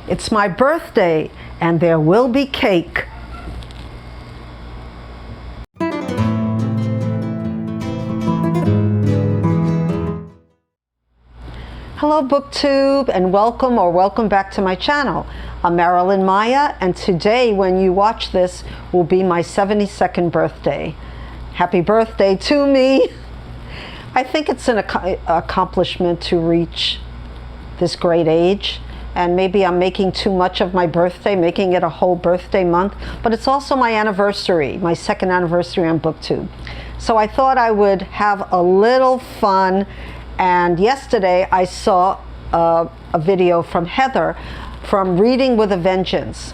It's my birthday, and there will be cake. Hello BookTube, and welcome back to my channel. I'm Marilyn Maya, and today when you watch this will be my 72nd birthday. Happy birthday to me. I think it's an accomplishment to reach this great age, and maybe I'm making too much of my birthday, making it a whole birthday month, but it's also my anniversary, my second anniversary on BookTube. So I thought I would have a little fun. And yesterday I saw a video from Heather from Reading with a Vengeance,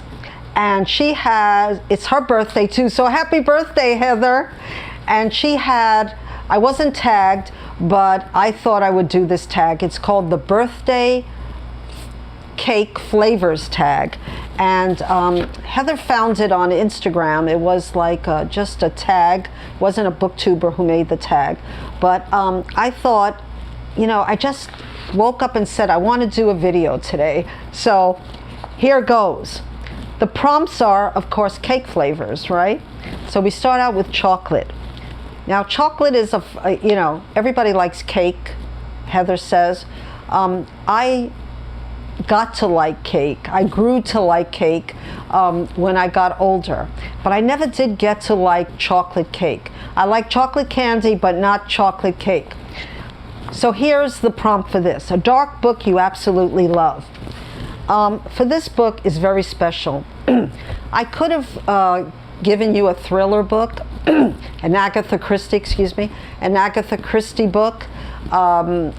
and it's her birthday too, so happy birthday, Heather. And I wasn't tagged, but I thought I would do this tag. It's called the Birthday Cake Flavors tag, and Heather found it on Instagram. It was like just a tag. It wasn't a booktuber who made the tag, but I thought, I just woke up and said I want to do a video today. So here goes. The prompts are, of course, cake flavors, right? So we start out with chocolate. Now chocolate is, everybody likes cake, Heather says. I got to like cake. I grew to like cake when I got older, but I never did get to like chocolate cake. I like chocolate candy, but not chocolate cake. So here's the prompt for this. A dark book you absolutely love. For this book is very special. I could have given you a thriller book, an Agatha Christie book, and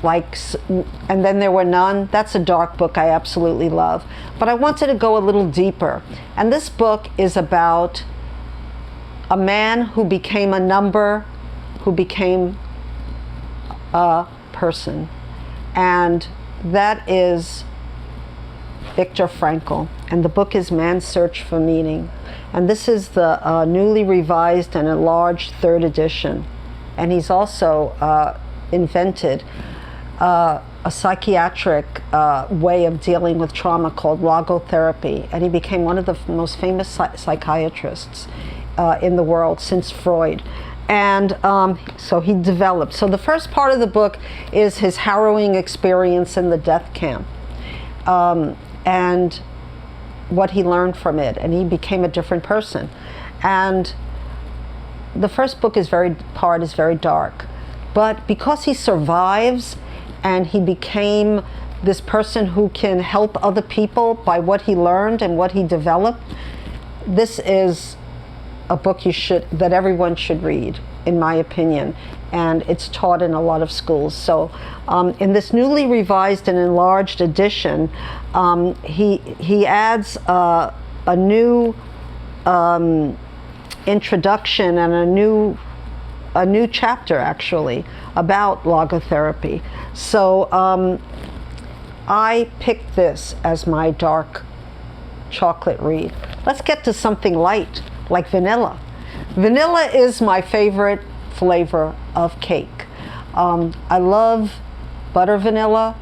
Then There Were None. That's a dark book I absolutely love. But I wanted to go a little deeper. And this book is about a man who became a number, who became a person, and that is Viktor Frankl, and the book is Man's Search for Meaning, and this is the newly revised and enlarged 3rd edition. And he's also invented a psychiatric way of dealing with trauma called logotherapy, and he became one of the most famous psychiatrists in the world since Freud. And so he developed. So the first part of the book is his harrowing experience in the death camp, and what he learned from it, and he became a different person. And the first book is very dark, but because he survives and he became this person who can help other people by what he learned and what he developed, this is a book that everyone should read, in my opinion, and it's taught in a lot of schools. So in this newly revised and enlarged edition, he adds a new introduction and a new chapter actually about logotherapy. So I picked this as my dark chocolate read. Let's get to something light, like vanilla. Vanilla is my favorite flavor of cake. I love butter vanilla,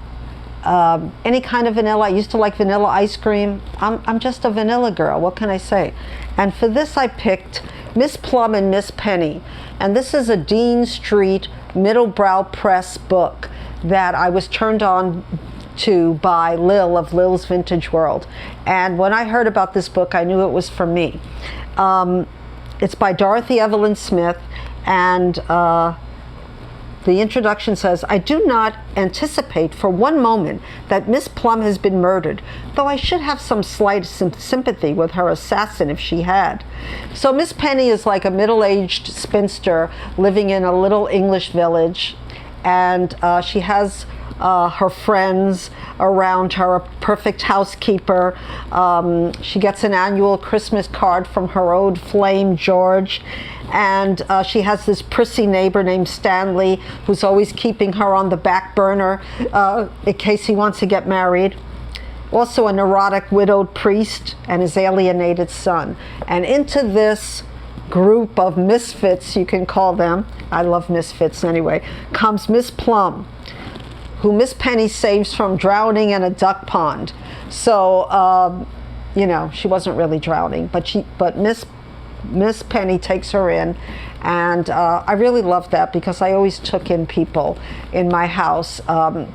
any kind of vanilla. I used to like vanilla ice cream. I'm just a vanilla girl, what can I say? And for this I picked Miss Plum and Miss Penny, and this is a Dean Street Middlebrow Press book that I was turned on to by Lil of Lil's Vintage World. And when I heard about this book, I knew it was for me. It's by Dorothy Evelyn Smith, and the introduction says, I do not anticipate for one moment that Miss Plum has been murdered, though I should have some slight sympathy with her assassin if she had. So Miss Penny is like a middle-aged spinster living in a little English village, and she has her friends around her, a perfect housekeeper. She gets an annual Christmas card from her old flame, George. And she has this prissy neighbor named Stanley who's always keeping her on the back burner in case he wants to get married. Also a neurotic widowed priest and his alienated son. And into this group of misfits, you can call them, I love misfits anyway, comes Miss Plum, who Miss Penny saves from drowning in a duck pond. So, you know, she wasn't really drowning, but Miss Penny takes her in, and I really love that because I always took in people in my house.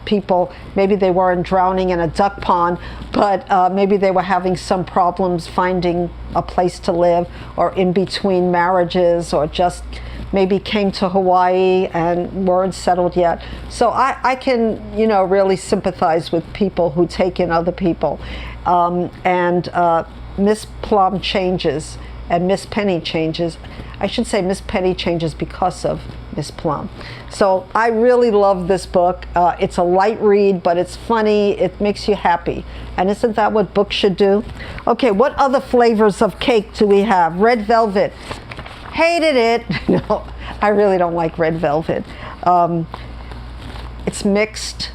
People, maybe they weren't drowning in a duck pond, but maybe they were having some problems finding a place to live, or in between marriages, or just maybe came to Hawaii and weren't settled yet. So I can, you know, really sympathize with people who take in other people. Miss Plum changes and Miss Penny changes. I should say Miss Penny changes because of Miss Plum. So I really love this book. It's a light read, but it's funny. It makes you happy. And isn't that what books should do? Okay, what other flavors of cake do we have? Red velvet. Hated it. No, I really don't like red velvet. It's mixed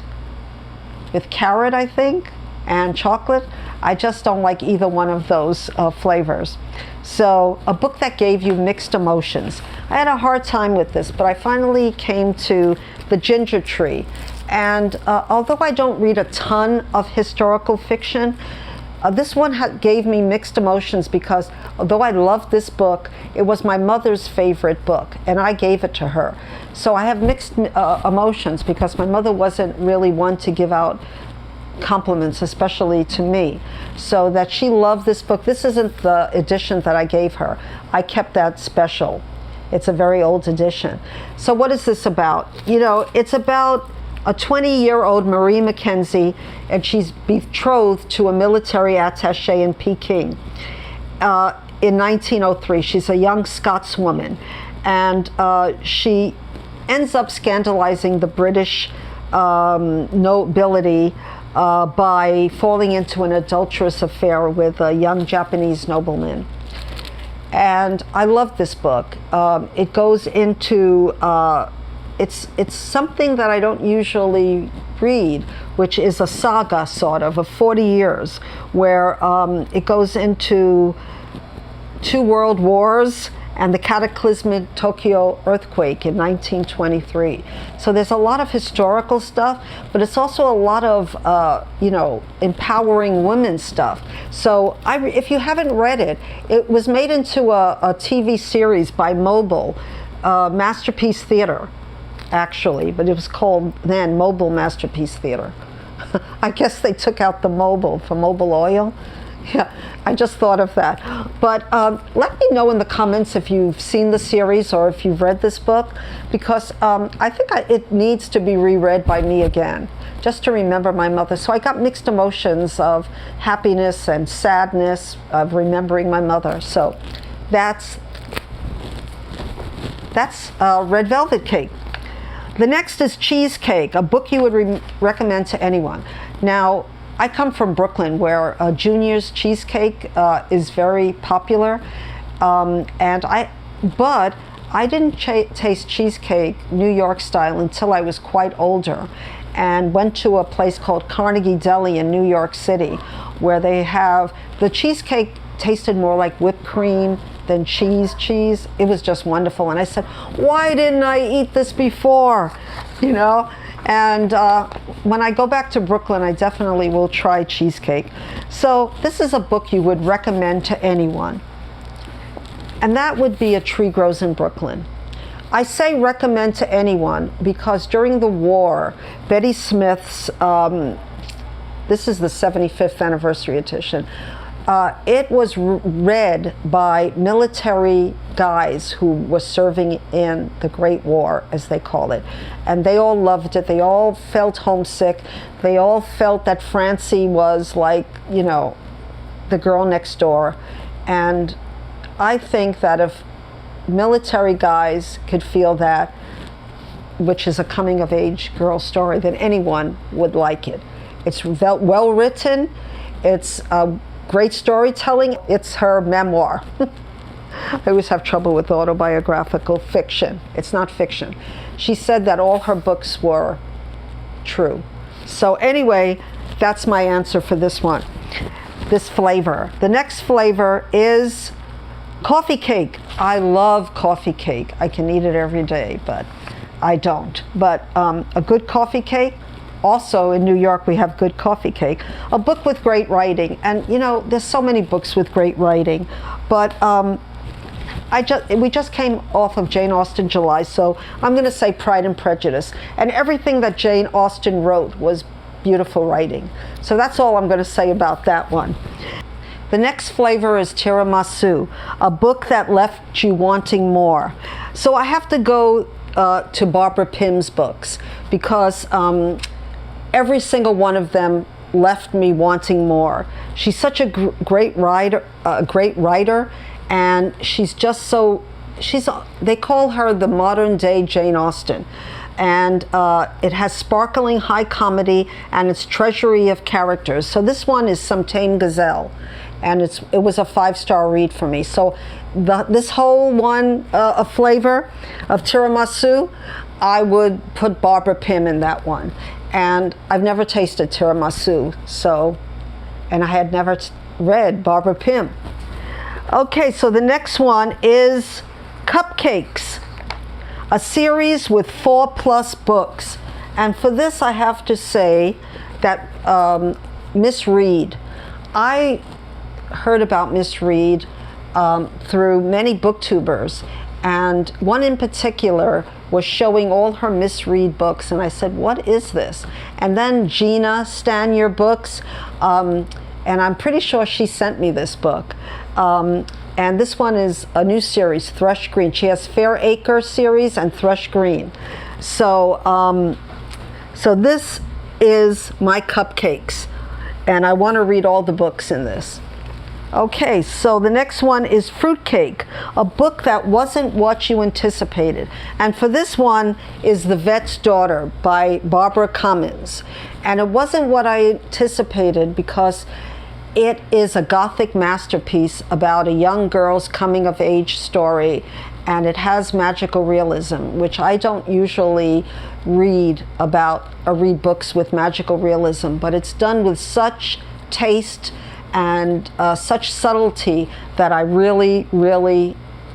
with carrot, I think, and chocolate. I just don't like either one of those flavors. So a book that gave you mixed emotions. I had a hard time with this, but I finally came to The Ginger Tree. And although I don't read a ton of historical fiction, this one gave me mixed emotions because although I loved this book, it was my mother's favorite book, and I gave it to her. So I have mixed emotions because my mother wasn't really one to give out compliments, especially to me. So that she loved this book. This isn't the edition that I gave her. I kept that special. It's a very old edition. So what is this about? You know, it's about a 20-year-old Marie Mackenzie, and she's betrothed to a military attaché in Peking in 1903. She's a young Scotswoman, and she ends up scandalizing the British nobility by falling into an adulterous affair with a young Japanese nobleman. And I love this book. It goes into it's something that I don't usually read, which is a saga sort of 40 years, where it goes into 2 world wars and the cataclysmic Tokyo earthquake in 1923. So there's a lot of historical stuff, but it's also a lot of you know, empowering women stuff. So if you haven't read it, it was made into a TV series by Mobile, Masterpiece Theater, actually, but it was called then Mobile Masterpiece Theater. I guess they took out the mobile for Mobile Oil. Yeah, I just thought of that. But let me know in the comments if you've seen the series or if you've read this book, because I think it needs to be reread by me again, just to remember my mother. So I got mixed emotions of happiness and sadness of remembering my mother. So that's Red Velvet Cake. The next is Cheesecake, a book you would recommend to anyone. Now, I come from Brooklyn, where Junior's Cheesecake is very popular, but I didn't taste cheesecake New York style until I was quite older, and went to a place called Carnegie Deli in New York City, where they have the cheesecake tasted more like whipped cream than cheese. It was just wonderful, and I said, why didn't I eat this before, you know? And when I go back to Brooklyn, I definitely will try Cheesecake. So this is a book you would recommend to anyone, and that would be A Tree Grows in Brooklyn. I say recommend to anyone because during the war, Betty Smith's, this is the 75th anniversary edition, it was read by military guys who were serving in the Great War, as they call it. And they all loved it. They all felt homesick. They all felt that Francie was like, you know, the girl next door. And I think that if military guys could feel that, which is a coming-of-age girl story, then anyone would like it. It's well written. It's great storytelling. It's her memoir. I always have trouble with autobiographical fiction. It's not fiction. She said that all her books were true. So anyway, that's my answer for this one, this flavor. The next flavor is coffee cake. I love coffee cake. I can eat it every day, but I don't. But a good coffee cake, also in New York we have Good Coffee Cake, a book with great writing. And you know, there's so many books with great writing, but we just came off of Jane Austen July, so I'm going to say Pride and Prejudice. And everything that Jane Austen wrote was beautiful writing. So that's all I'm going to say about that one. The next flavor is Tiramisu, a book that left you wanting more. So I have to go to Barbara Pym's books, because every single one of them left me wanting more. She's such a great writer, and she's just so, they call her the modern day Jane Austen. And it has sparkling high comedy and its treasury of characters. So this one is Some Tame Gazelle, and it was a 5-star read for me. So this whole one, a flavor of tiramisu, I would put Barbara Pym in that one. And I've never tasted tiramisu, so, and I had never read Barbara Pym. Okay, so the next one is Cupcakes, a series with 4+ books. And for this I have to say that Miss Reed, I heard about Miss Reed through many booktubers, and one in particular was showing all her Miss Reed books, and I said, what is this? And then Gina Stanier Books, and I'm pretty sure she sent me this book. And this one is a new series, Thrush Green. She has Fair Acre series and Thrush Green. So, so this is my Cupcakes, and I want to read all the books in this. Okay, so the next one is Fruitcake, a book that wasn't what you anticipated. And for this one is The Vet's Daughter by Barbara Cummins. And it wasn't what I anticipated, because it is a Gothic masterpiece about a young girl's coming-of-age story, and it has magical realism, which I don't usually read books with magical realism, but it's done with such taste and such subtlety that I really,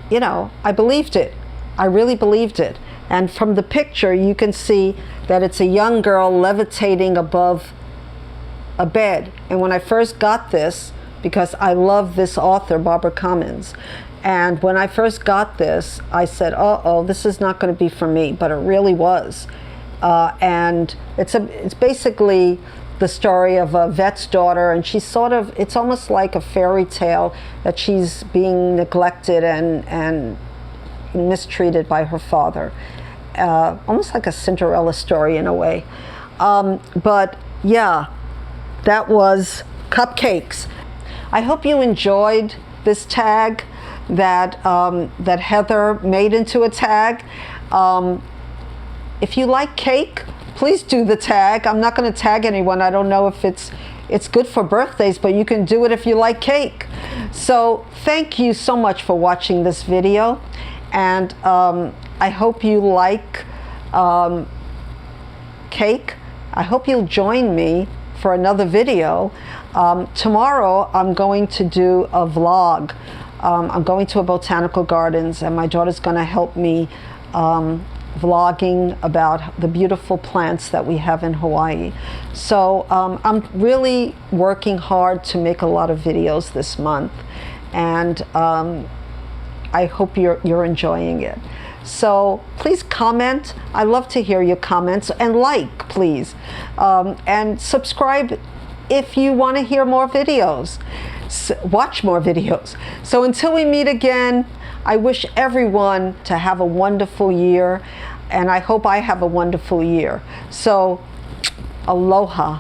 you know, I believed it. I really believed it. And from the picture, you can see that it's a young girl levitating above a bed. And when I first got this, because I love this author, Barbara Cummins, and when I first got this, I said, uh-oh, this is not going to be for me, but it really was. And it's basically the story of a vet's daughter, and she's sort of, it's almost like a fairy tale that she's being neglected and mistreated by her father. Almost like a Cinderella story in a way. But yeah, that was Cupcakes. I hope you enjoyed this tag that, that Heather made into a tag. If you like cake, please do the tag. I'm not going to tag anyone. I don't know if it's good for birthdays, but you can do it if you like cake. So thank you so much for watching this video, and I hope you like cake. I hope you'll join me for another video. Tomorrow I'm going to do a vlog. I'm going to a botanical gardens, and my daughter's going to help me vlogging about the beautiful plants that we have in Hawaii. So I'm really working hard to make a lot of videos this month, and I hope you're enjoying it. So please comment. I love to hear your comments, and like, please, and subscribe if you want to hear more videos, watch more videos. So until we meet again, I wish everyone to have a wonderful year, and I hope I have a wonderful year. So, aloha.